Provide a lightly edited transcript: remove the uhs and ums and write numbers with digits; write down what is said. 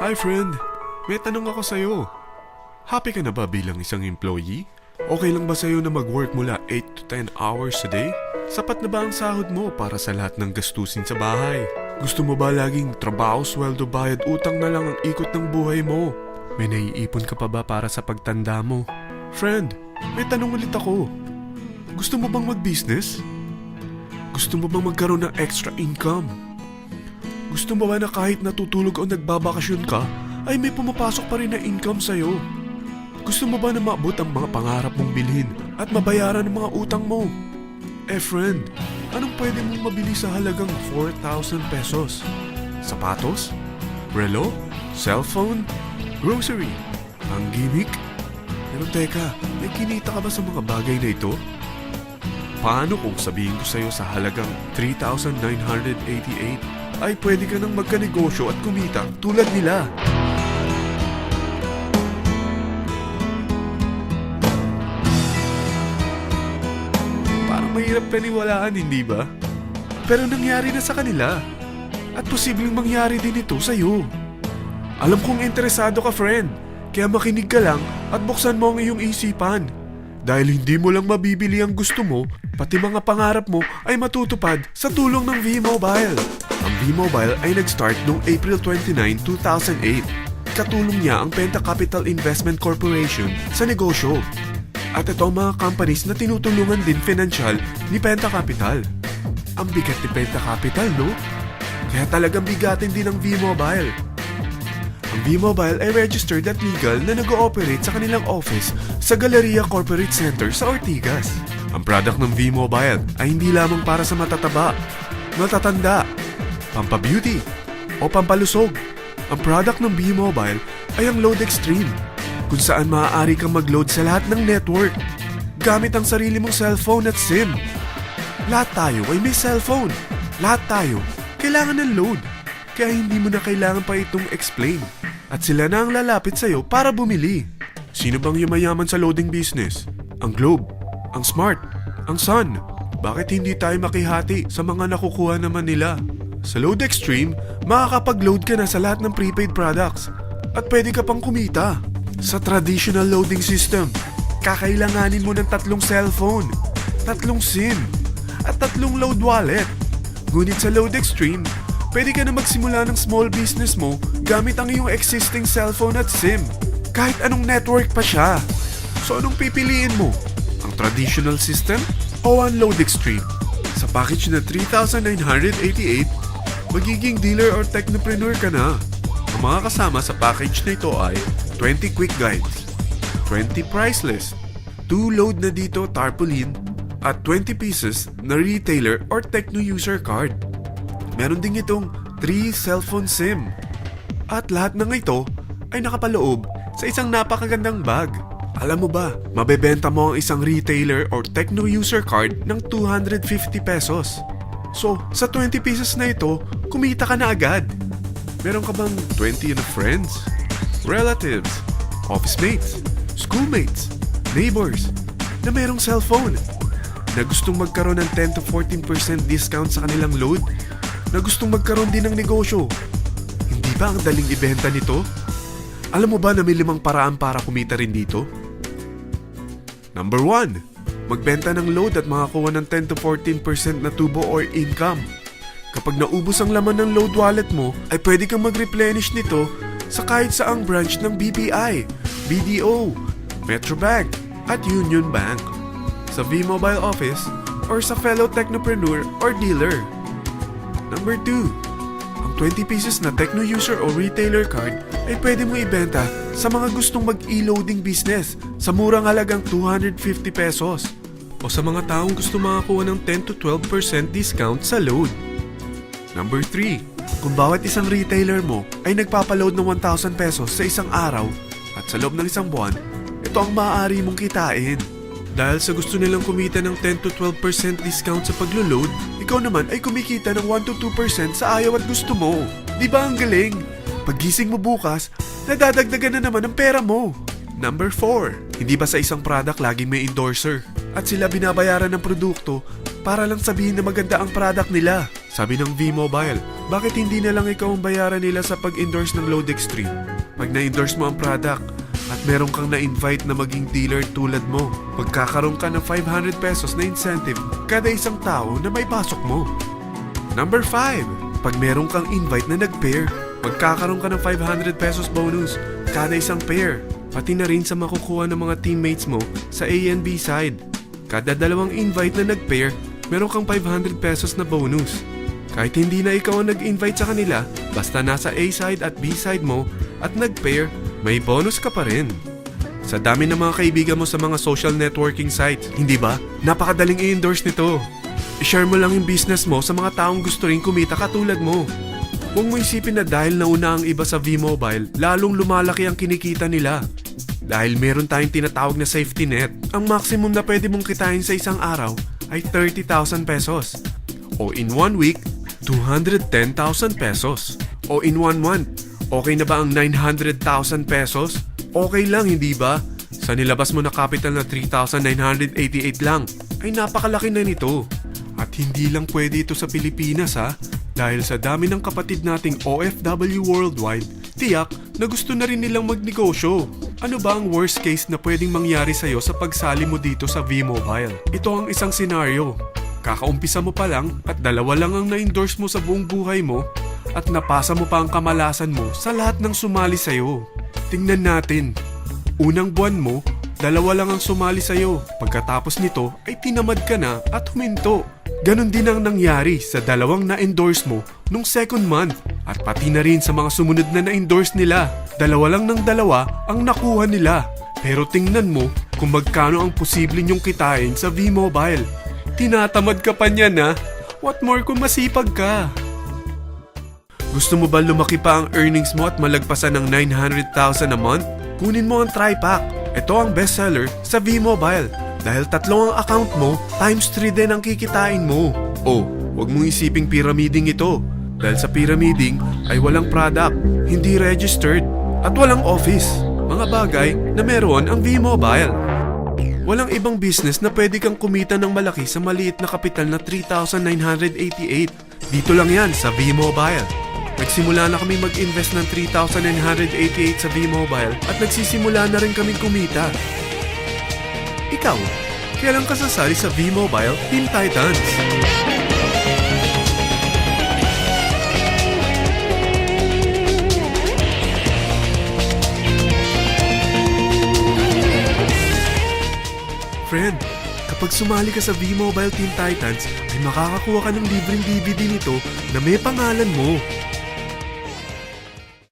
Hi friend, may tanong ako sa'yo. Happy ka na ba bilang isang employee? Okay lang ba sa'yo na mag-work mula 8 to 10 hours a day? Sapat na ba ang sahod mo para sa lahat ng gastusin sa bahay? Gusto mo ba laging trabaho, sweldo, bayad, utang na lang ang ikot ng buhay mo? May naiipon ka pa ba para sa pagtanda mo? Friend, may tanong ulit ako. Gusto mo bang mag-business? Gusto mo bang magkaroon ng extra income? Gusto mo ba na kahit natutulog o nagbabakasyon ka, ay may pumapasok pa rin na income sa'yo? Gusto mo ba na maabot ang mga pangarap mong bilhin at mabayaran ang mga utang mo? Friend, anong pwede mong mabili sa halagang 4,000 pesos? Sapatos? Relo? Cellphone? Grocery? Ang gimmick? Pero teka, may kinita ka ba sa mga bagay na ito? Paano kung sabihin ko sa'yo sa halagang 3,988 ay pwede ka nang magkanegosyo at kumita tulad nila? Parang mahirap paniwalaan, hindi ba? Pero nangyari na sa kanila. At posibleng mangyari din ito sa'yo. Alam kong interesado ka, friend. Kaya makinig ka lang at buksan mo ang iyong isipan. Dahil hindi mo lang mabibili ang gusto mo, pati mga pangarap mo ay matutupad sa tulong ng V-Mobile. Ang V-Mobile ay nag-start noong April 29, 2008. Katulong niya ang Penta Capital Investment Corporation sa negosyo. At ito ang mga companies na tinutulungan din financial ni Penta Capital. Ang bigat ni Penta Capital, no? Kaya talagang bigatin din ang V-Mobile. Ang V-Mobile ay registered at legal na nag-ooperate sa kanilang office sa Galleria Corporate Center sa Ortigas. Ang product ng V-Mobile ay hindi lamang para sa matataba, matatanda, pampabeauty, o pampalusog. Ang product ng V-Mobile ay ang Load Extreme, kung saan maaari kang mag-load sa lahat ng network gamit ang sarili mong cellphone at SIM. Lahat tayo ay may cellphone. Lahat tayo kailangan ng load. Kaya hindi mo na kailangan pa itong explain. At sila na ang lalapit sa'yo para bumili. Sino bang yumayaman sa loading business? Ang Globe, ang Smart, ang Sun. Bakit hindi tayo makihati sa mga nakukuha naman nila? Sa Load Extreme, makakapag-load ka na sa lahat ng prepaid products. At pwede ka pang kumita. Sa traditional loading system, kakailanganin mo ng 3 cellphone, 3 SIM, at 3 load wallet. Ngunit sa Load Extreme, pwede ka na magsimula ng small business mo gamit ang iyong existing cellphone at SIM. Kahit anong network pa siya. So anong pipiliin mo? Ang traditional system o ang Load Extreme? Sa package na 3,988, magiging dealer or technopreneur ka na. Ang mga kasama sa package na ito ay 20 quick guides, 20 price list, 2 load na dito tarpaulin, at 20 pieces na retailer or techno user card. Meron din itong 3 cellphone SIM. At lahat ng ito ay nakapaloob sa isang napakagandang bag. Alam mo ba, mabebenta mo ang isang retailer or techno user card ng 250 pesos. So, sa 20 pieces na ito, kumita ka na agad. Meron ka bang 20 na friends, relatives, office mates, schoolmates, neighbors na merong cellphone na gustong magkaroon ng 10 to 14% discount sa kanilang load? Na gustong magkaroon din ng negosyo? Hindi ba ang daling ibenta nito? Alam mo ba na may 5 paraan para kumita rin dito? Number 1. Magbenta ng load at makakuha ng 10 to 14% na tubo or income. Kapag naubos ang laman ng load wallet mo, ay pwede kang mag-replenish nito sa kahit saang branch ng BPI, BDO, Metrobank, at Union Bank, sa V-Mobile office, or sa fellow technopreneur or dealer. Number 2. Ang 20 pieces na techno user o retailer card ay pwede mo ibenta sa mga gustong mag-e-loading business sa murang halagang 250 pesos o sa mga taong gusto makakuha ng 10 to 12% discount sa load. Number 3. Kung bawat isang retailer mo ay nagpapaload ng 1,000 pesos sa isang araw at sa loob ng isang buwan, ito ang maaari mong kitain. Dahil sa gusto nilang kumita ng 10 to 12% discount sa paglo-load, ikaw naman ay kumikita ng 1 to 2% sa ayaw at gusto mo. Di ba ang galing? Paggising mo bukas, nadadagdagan na naman ang pera mo. Number 4. Hindi ba sa isang product laging may endorser? At sila binabayaran ng produkto para lang sabihin na maganda ang product nila. Sabi ng V-Mobile, bakit hindi na lang ikaw ang bayaran nila sa pag-endorse ng Load Extreme? Pag na-endorse mo ang product at meron kang na-invite na maging dealer tulad mo, magkakaroon ka ng 500 pesos na incentive kada isang tao na may pasok mo. Number 5, pag meron kang invite na nag-pair, magkakaroon ka ng 500 pesos bonus kada isang pair. Pati na rin sa makukuha ng mga teammates mo sa A and B side. Kada dalawang invite na nag-pair, meron kang 500 pesos na bonus. Kahit hindi na ikaw ang nag-invite sa kanila, basta nasa A side at B side mo at nag-pair, may bonus ka pa rin. Sa dami ng mga kaibigan mo sa mga social networking sites, hindi ba? Napakadaling i-endorse nito. I-share mo lang yung business mo sa mga taong gusto rin kumita katulad mo. Huwag mo isipin na dahil nauna ang iba sa V-Mobile, lalong lumalaki ang kinikita nila. Dahil meron tayong tinatawag na safety net, ang maximum na pwede mong kitain sa isang araw ay 30,000 pesos. O in 1 week, 210,000 pesos. O in 1 month, okay na ba ang 900,000 pesos? Okay lang, hindi ba? Sa nilabas mo na capital na 3,988 lang, ay napakalaki na nito. At hindi lang pwede ito sa Pilipinas ha, dahil sa dami ng kapatid nating OFW worldwide, tiyak na gusto na rin nilang magnegosyo. Ano ba ang worst case na pwedeng mangyari sa'yo sa pagsali mo dito sa V-Mobile? Ito ang isang senaryo. Kakaumpisa mo pa lang at dalawa lang ang na-endorse mo sa buong buhay mo at napasa mo pa ang kamalasan mo sa lahat ng sumali sa'yo. Tingnan natin. Unang buwan mo, dalawa lang ang sumali sa'yo. Pagkatapos nito ay tinamad ka na at huminto. Ganon din ang nangyari sa dalawang na-endorse mo nung second month at pati na rin sa mga sumunod na na-endorse nila. Dalawa lang ng dalawa ang nakuha nila. Pero tingnan mo kung magkano ang posible nyong kitain sa V-Mobile. Tinatamad ka pa niyan ha? What more kung masipag ka? Gusto mo ba lumaki pa ang earnings mo at malagpasan ng 900,000 a month? Kunin mo ang TriPack. Ito ang bestseller sa V-Mobile. Dahil 3 ang account mo, times 3 din ang kikitain mo. Oh, wag mong isiping pyramiding ito. Dahil sa pyramiding ay walang product, hindi registered, at walang office. Mga bagay na meron ang V-Mobile. Walang ibang business na pwede kang kumita ng malaki sa maliit na kapital na 3,988. Dito lang yan sa V-Mobile. Nagsimula na kami mag-invest ng 3,988 sa V-Mobile at nagsisimula na rin kaming kumita. Ikaw, kailan ka sasali sa V-Mobile Teen Titans? Friend, kapag sumali ka sa V-Mobile Teen Titans, ay makakakuha ka ng libreng DVD nito na may pangalan mo.